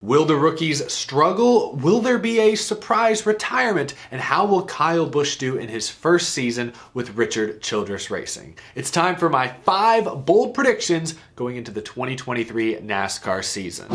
Will the rookies struggle? Will there be a surprise retirement? And how will Kyle Busch do in his first season with Richard Childress Racing? It's time for my 5 bold predictions going into the 2023 NASCAR season.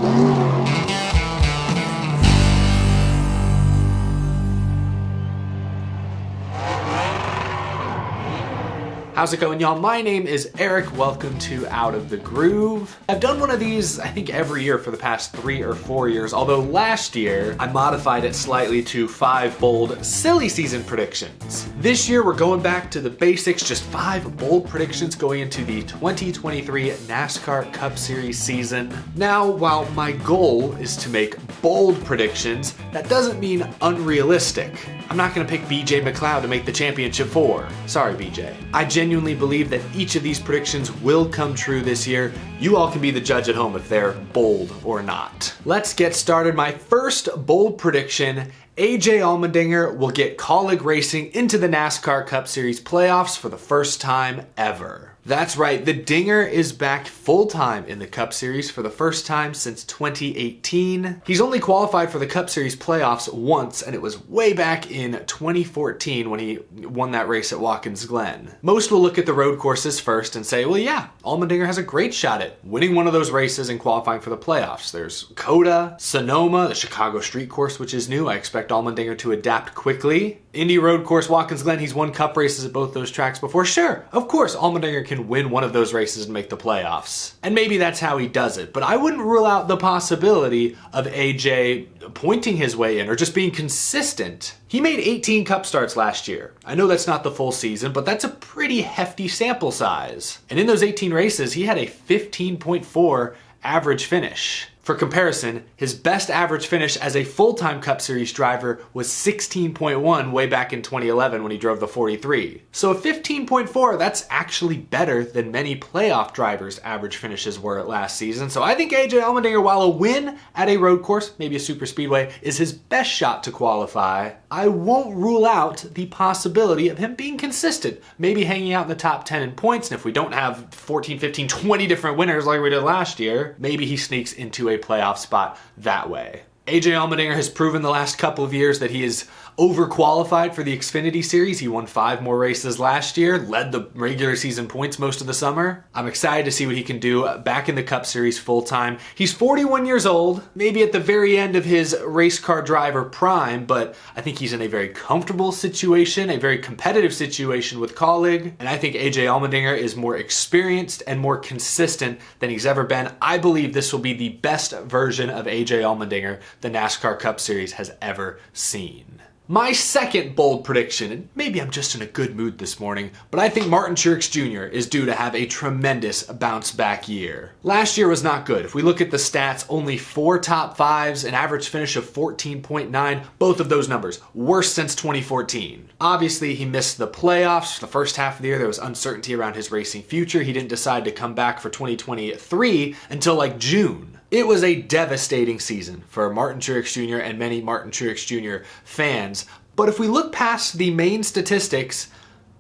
How's it going, y'all? My name is Eric. Welcome to Out of the Groove. I've done one of these, I think, every year for the past 3 or 4 years, although last year I modified it slightly to 5 bold silly season predictions. This year we're going back to the basics, just 5 bold predictions going into the 2023 NASCAR Cup Series season. Now, while my goal is to make bold predictions, that doesn't mean unrealistic. I'm not gonna pick BJ McLeod to make the championship 4. Sorry, BJ. I genuinely believe that each of these predictions will come true this year. You all can be the judge at home if they're bold or not. Let's get started. My first bold prediction: AJ Allmendinger will get Kaulig Racing into the NASCAR Cup Series playoffs for the first time ever. That's right, the Dinger is back full-time in the Cup Series for the first time since 2018. He's only qualified for the Cup Series playoffs once, and it was way back in 2014 when he won that race at Watkins Glen. Most will look at the road courses first and say, well, yeah, Allmendinger has a great shot at winning one of those races and qualifying for the playoffs. There's Coda, Sonoma, the Chicago Street Course, which is new. I expect Allmendinger to adapt quickly. Indy Road Course, Watkins Glen, he's won Cup races at both those tracks before. Sure, of course, Allmendinger can win one of those races and make the playoffs. And maybe that's how he does it, but I wouldn't rule out the possibility of AJ pointing his way in or just being consistent. He made 18 Cup starts last year. I know that's not the full season, but that's a pretty hefty sample size. And in those 18 races, he had a 15.4 average finish. For comparison, his best average finish as a full-time Cup Series driver was 16.1 way back in 2011 when he drove the 43. So a 15.4, that's actually better than many playoff drivers' average finishes were last season. So I think AJ Allmendinger, while a win at a road course, maybe a super speedway, is his best shot to qualify, I won't rule out the possibility of him being consistent, maybe hanging out in the top 10 in points, and if we don't have 14, 15, 20 different winners like we did last year, maybe he sneaks into a playoff spot that way. AJ Allmendinger has proven the last couple of years that he is overqualified for the Xfinity Series. He won 5 more races last year, led the regular season points most of the summer. I'm excited to see what he can do back in the Cup Series full time. He's 41 years old, maybe at the very end of his race car driver prime, but I think he's in a very comfortable situation, a very competitive situation with Kaulig, and I think AJ Allmendinger is more experienced and more consistent than he's ever been. I believe this will be the best version of AJ Allmendinger the NASCAR Cup Series has ever seen. My second bold prediction, and maybe I'm just in a good mood this morning, but I think Martin Truex Jr. is due to have a tremendous bounce back year. Last year was not good. If we look at the stats, only 4 top 5s, an average finish of 14.9, both of those numbers, worst since 2014. Obviously, he missed the playoffs. For the first half of the year, there was uncertainty around his racing future. He didn't decide to come back for 2023 until like June. It was a devastating season for Martin Truex Jr. and many Martin Truex Jr. fans, but if we look past the main statistics,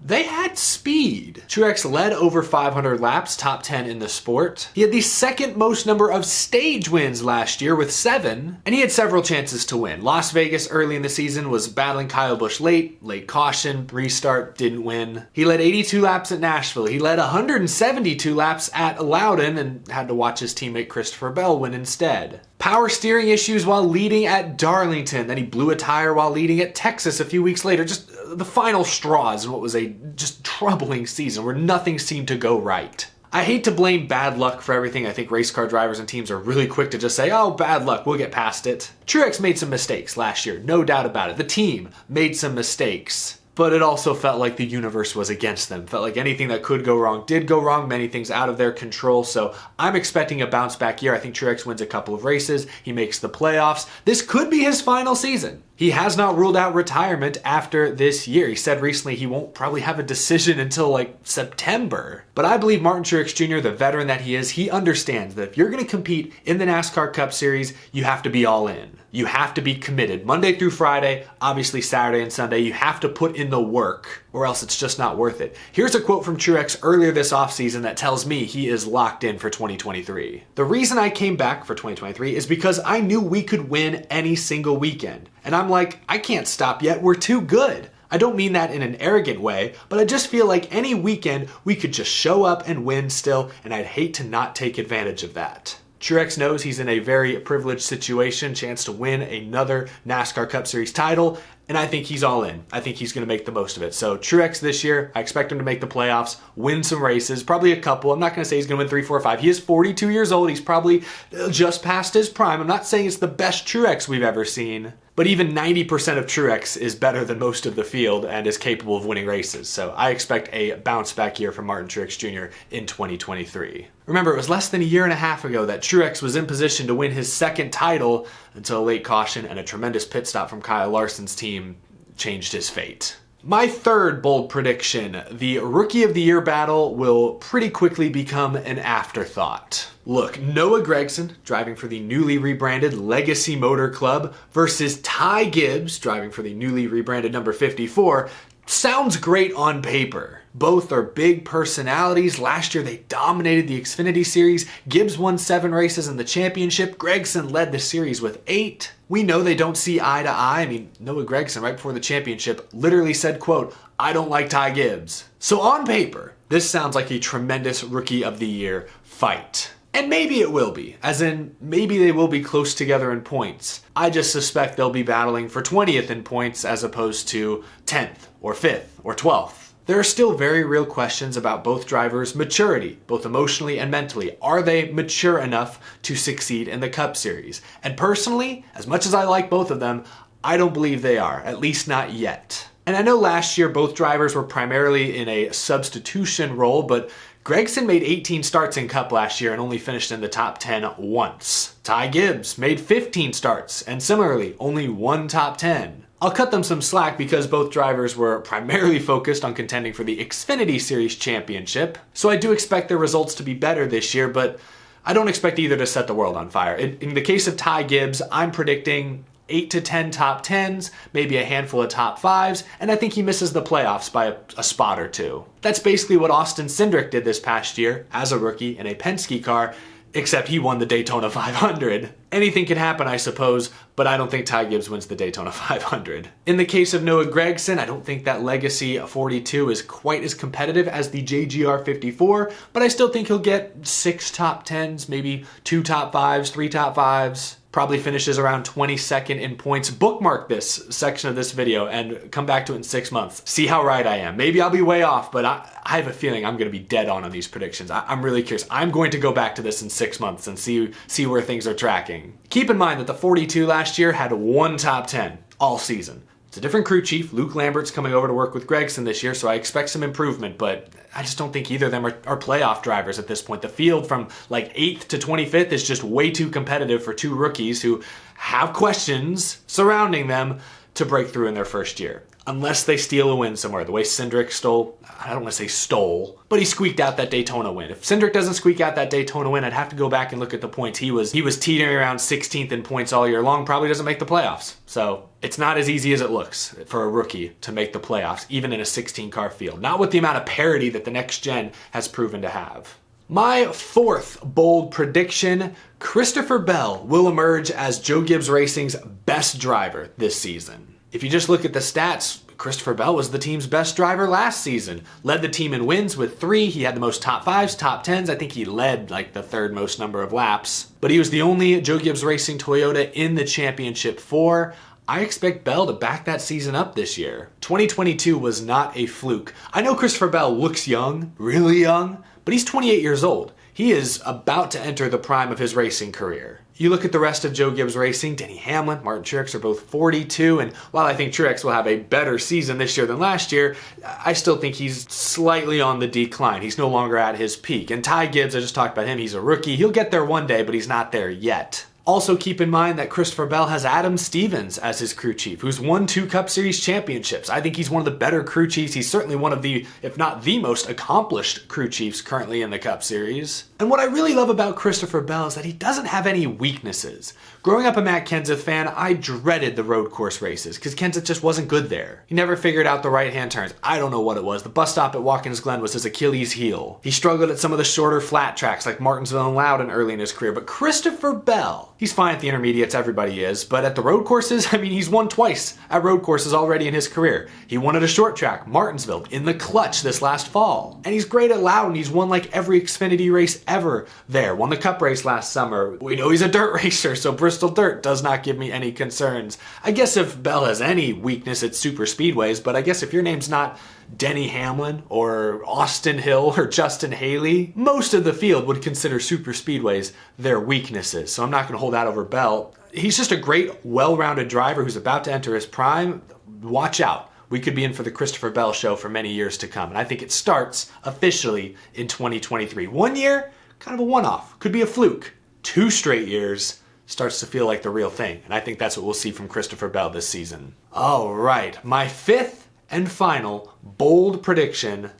they had speed. Truex led over 500 laps, top 10 in the sport. He had the second most number of stage wins last year with 7, and he had several chances to win. Las Vegas early in the season was battling Kyle Busch late caution, restart, didn't win. He led 82 laps at Nashville. He led 172 laps at Loudon and had to watch his teammate Christopher Bell win instead. Power steering issues while leading at Darlington. Then he blew a tire while leading at Texas a few weeks later. Just the final straws in what was a just troubling season where nothing seemed to go right. I hate to blame bad luck for everything. I think race car drivers and teams are really quick to just say, oh, bad luck, we'll get past it. Truex made some mistakes last year, no doubt about it. The team made some mistakes. But it also felt like the universe was against them. Felt like anything that could go wrong did go wrong, many things out of their control. So I'm expecting a bounce back year. I think Truex wins a couple of races. He makes the playoffs. This could be his final season. He has not ruled out retirement after this year. He said recently he won't probably have a decision until like September. But I believe Martin Truex Jr., the veteran that he is, he understands that if you're going to compete in the NASCAR Cup Series, you have to be all in. You have to be committed. Monday through Friday, obviously Saturday and Sunday, you have to put in the work. or else it's just not worth it. Here's a quote from Truex earlier this offseason that tells me he is locked in for 2023. The reason I came back for 2023 is because I knew we could win any single weekend. And I'm like, I can't stop yet, we're too good. I don't mean that in an arrogant way, but I just feel like any weekend we could just show up and win still, and I'd hate to not take advantage of that. Truex knows he's in a very privileged situation, chance to win another NASCAR Cup Series title, and I think he's all in. I think he's going to make the most of it. So Truex this year, I expect him to make the playoffs, win some races, probably a couple. I'm not going to say he's going to win 3, 4, 5. He is 42 years old. He's probably just past his prime. I'm not saying it's the best Truex we've ever seen, but even 90% of Truex is better than most of the field and is capable of winning races. So I expect a bounce back year from Martin Truex Jr. in 2023. Remember, it was less than a year and a half ago that Truex was in position to win his second title until a late caution and a tremendous pit stop from Kyle Larson's team changed his fate. My third bold prediction, the Rookie of the Year battle will pretty quickly become an afterthought. Look, Noah Gragson, driving for the newly rebranded Legacy Motor Club, versus Ty Gibbs, driving for the newly rebranded number 54, sounds great on paper. Both are big personalities. Last year they dominated the Xfinity Series. Gibbs won 7 races in the championship. Gragson led the series with 8. We know they don't see eye to eye. I mean, Noah Gragson, right before the championship, literally said, quote, "I don't like Ty Gibbs." So on paper, this sounds like a tremendous Rookie of the Year fight. And maybe it will be, as in maybe they will be close together in points. I just suspect they'll be battling for 20th in points as opposed to 10th or 5th or 12th. There are still very real questions about both drivers' maturity, both emotionally and mentally. Are they mature enough to succeed in the Cup Series? And personally, as much as I like both of them, I don't believe they are, at least not yet. And I know last year both drivers were primarily in a substitution role, but Gragson made 18 starts in Cup last year and only finished in the top 10 once. Ty Gibbs made 15 starts and similarly only one top 10. I'll cut them some slack because both drivers were primarily focused on contending for the Xfinity Series championship, so I do expect their results to be better this year, but I don't expect either to set the world on fire. In the case of Ty Gibbs, I'm predicting 8 to 10 top 10s, maybe a handful of top 5s, and I think he misses the playoffs by a spot or 2. That's basically what Austin Cindric did this past year as a rookie in a Penske car, except he won the Daytona 500. Anything can happen, I suppose, but I don't think Ty Gibbs wins the Daytona 500. In the case of Noah Gragson, I don't think that Legacy 42 is quite as competitive as the JGR 54, but I still think he'll get 6 top 10s, maybe 2 top 5s, 3 top 5s. Probably finishes around 22nd in points. Bookmark this section of this video and come back to it in 6 months. See how right I am. Maybe I'll be way off, but I have a feeling I'm going to be dead on these predictions. I'm really curious. I'm going to go back to this in 6 months and see where things are tracking. Keep in mind that the 42 last year had 1 top 10 all season. It's a different crew chief. Luke Lambert's coming over to work with Gragson this year, so I expect some improvement, but I just don't think either of them are playoff drivers at this point. The field from like 8th to 25th is just way too competitive for 2 rookies who have questions surrounding them to break through in their first year. Unless they steal a win somewhere, the way Cindric stole, I don't want to say stole, but he squeaked out that Daytona win. If Cindric doesn't squeak out that Daytona win, I'd have to go back and look at the points. He was teetering around 16th in points all year long, probably doesn't make the playoffs. So it's not as easy as it looks for a rookie to make the playoffs, even in a 16-car field. Not with the amount of parity that the next gen has proven to have. My 4th bold prediction, Christopher Bell will emerge as Joe Gibbs Racing's best driver this season. If you just look at the stats, Christopher Bell was the team's best driver last season. Led the team in wins with 3. He had the most top 5s, top 10s. I think he led like the 3rd most number of laps. But he was the only Joe Gibbs Racing Toyota in the championship 4. I expect Bell to back that season up this year. 2022 was not a fluke. I know Christopher Bell looks young, really young, but he's 28 years old. He is about to enter the prime of his racing career. You look at the rest of Joe Gibbs Racing, Denny Hamlin, Martin Truex are both 42, and while I think Truex will have a better season this year than last year, I still think he's slightly on the decline. He's no longer at his peak. And Ty Gibbs, I just talked about him, he's a rookie. He'll get there one day, but he's not there yet. Also keep in mind that Christopher Bell has Adam Stevens as his crew chief, who's won 2 Cup Series championships. I think he's one of the better crew chiefs. He's certainly one of the, if not the most accomplished crew chiefs currently in the Cup Series. And what I really love about Christopher Bell is that he doesn't have any weaknesses. Growing up a Matt Kenseth fan, I dreaded the road course races because Kenseth just wasn't good there. He never figured out the right-hand turns. I don't know what it was. The bus stop at Watkins Glen was his Achilles heel. He struggled at some of the shorter flat tracks like Martinsville and Loudon early in his career. But Christopher Bell, he's fine at the intermediates, everybody is. But at the road courses, I mean, he's won twice at road courses already in his career. He won at a short track, Martinsville, in the clutch this last fall. And he's great at Loudon. He's won like every Xfinity race ever there. Won the Cup race last summer. We know he's a dirt racer, so Bristol Dirt does not give me any concerns. I guess if Bell has any weakness, it's super speedways, but I guess if your name's not Denny Hamlin or Austin Hill or Justin Haley, most of the field would consider super speedways their weaknesses. So I'm not going to hold out over Bell. He's just a great, well-rounded driver who's about to enter his prime. Watch out. We could be in for the Christopher Bell show for many years to come. And I think it starts officially in 2023. 1 year, kind of a one-off. Could be a fluke. 2 straight years starts to feel like the real thing. And I think that's what we'll see from Christopher Bell this season. All right, my 5th and final bold prediction: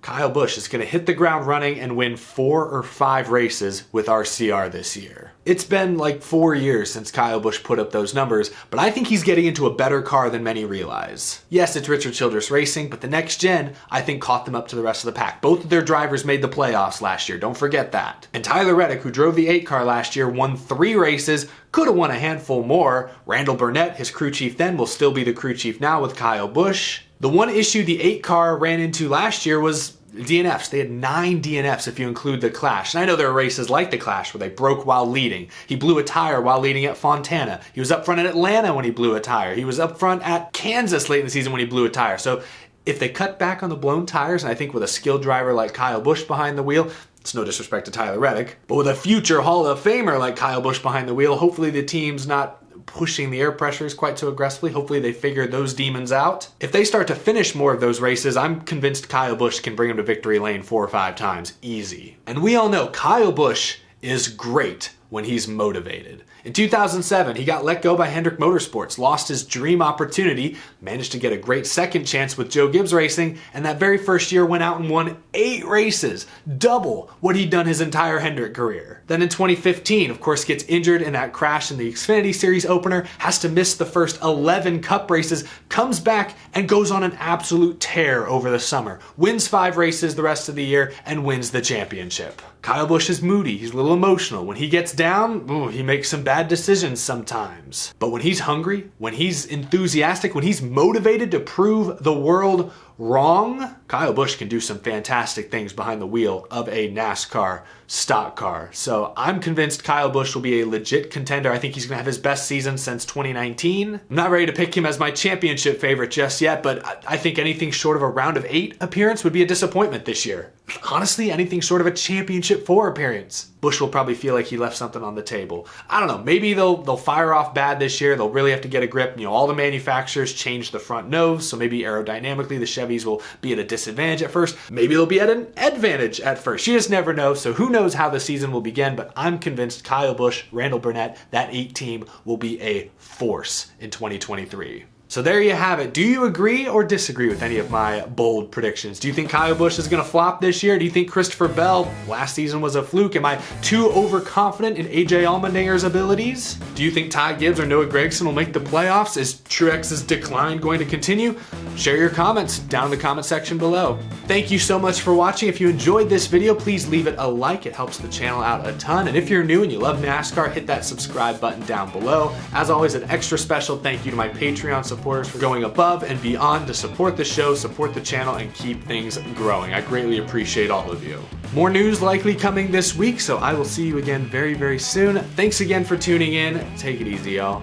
Kyle Busch is going to hit the ground running and win 4 or 5 races with RCR this year. It's been like 4 years since Kyle Busch put up those numbers, but I think he's getting into a better car than many realize. Yes, it's Richard Childress Racing, but the next gen, I think, caught them up to the rest of the pack. Both of their drivers made the playoffs last year, don't forget that. And Tyler Reddick, who drove the 8 car last year, won 3 races, could have won a handful more. Randall Burnett, his crew chief then, will still be the crew chief now with Kyle Busch. The one issue the 8 car ran into last year was DNFs. They had 9 DNFs if you include the Clash. And I know there are races like the Clash where they broke while leading. He blew a tire while leading at Fontana. He was up front at Atlanta when he blew a tire. He was up front at Kansas late in the season when he blew a tire. So if they cut back on the blown tires, and I think with a skilled driver like Kyle Busch behind the wheel, it's no disrespect to Tyler Reddick, but with a future Hall of Famer like Kyle Busch behind the wheel, hopefully the team's not pushing the air pressures quite so aggressively. Hopefully they figure those demons out. If they start to finish more of those races, I'm convinced Kyle Busch can bring him to victory lane 4 or 5 times easy. And we all know Kyle Busch is great when he's motivated. In 2007, he got let go by Hendrick Motorsports, lost his dream opportunity, managed to get a great second chance with Joe Gibbs Racing, and that very first year went out and won 8 races, double what he'd done his entire Hendrick career. Then in 2015, of course, gets injured in that crash in the Xfinity Series opener, has to miss the first 11 Cup races, comes back and goes on an absolute tear over the summer, wins 5 races the rest of the year, and wins the championship. Kyle Busch is moody, he's a little emotional. When he gets down, he makes some bad decisions sometimes. But when he's hungry, when he's enthusiastic, when he's motivated to prove the world wrong, Kyle Busch can do some fantastic things behind the wheel of a NASCAR stock car. So I'm convinced Kyle Busch will be a legit contender. I think he's gonna have his best season since 2019. I'm not ready to pick him as my championship favorite just yet, but I think anything short of a round of 8 appearance would be a disappointment this year. Honestly, anything short of a championship 4 appearance. Busch will probably feel like he left something on the table. I don't know, maybe they'll fire off bad this year. They'll really have to get a grip. You know, all the manufacturers changed the front nose, so maybe aerodynamically the Chevys will be at a disadvantage at first. Maybe they'll be at an advantage at first. You just never know, so who knows how the season will begin, but I'm convinced Kyle Busch, Randall Burnett, that 8 team will be a force in 2023. So there you have it. Do you agree or disagree with any of my bold predictions? Do you think Kyle Busch is going to flop this year? Do you think Christopher Bell last season was a fluke? Am I too overconfident in AJ Allmendinger's abilities? Do you think Ty Gibbs or Noah Gragson will make the playoffs? Is Truex's decline going to continue? Share your comments down in the comment section below. Thank you so much for watching. If you enjoyed this video, please leave it a like. It helps the channel out a ton. And if you're new and you love NASCAR, hit that subscribe button down below. As always, an extra special thank you to my Patreon supporters for going above and beyond to support the show, support the channel, and keep things growing. I greatly appreciate all of you. More news likely coming this week, so I will see you again very, very soon. Thanks again for tuning in. Take it easy, y'all.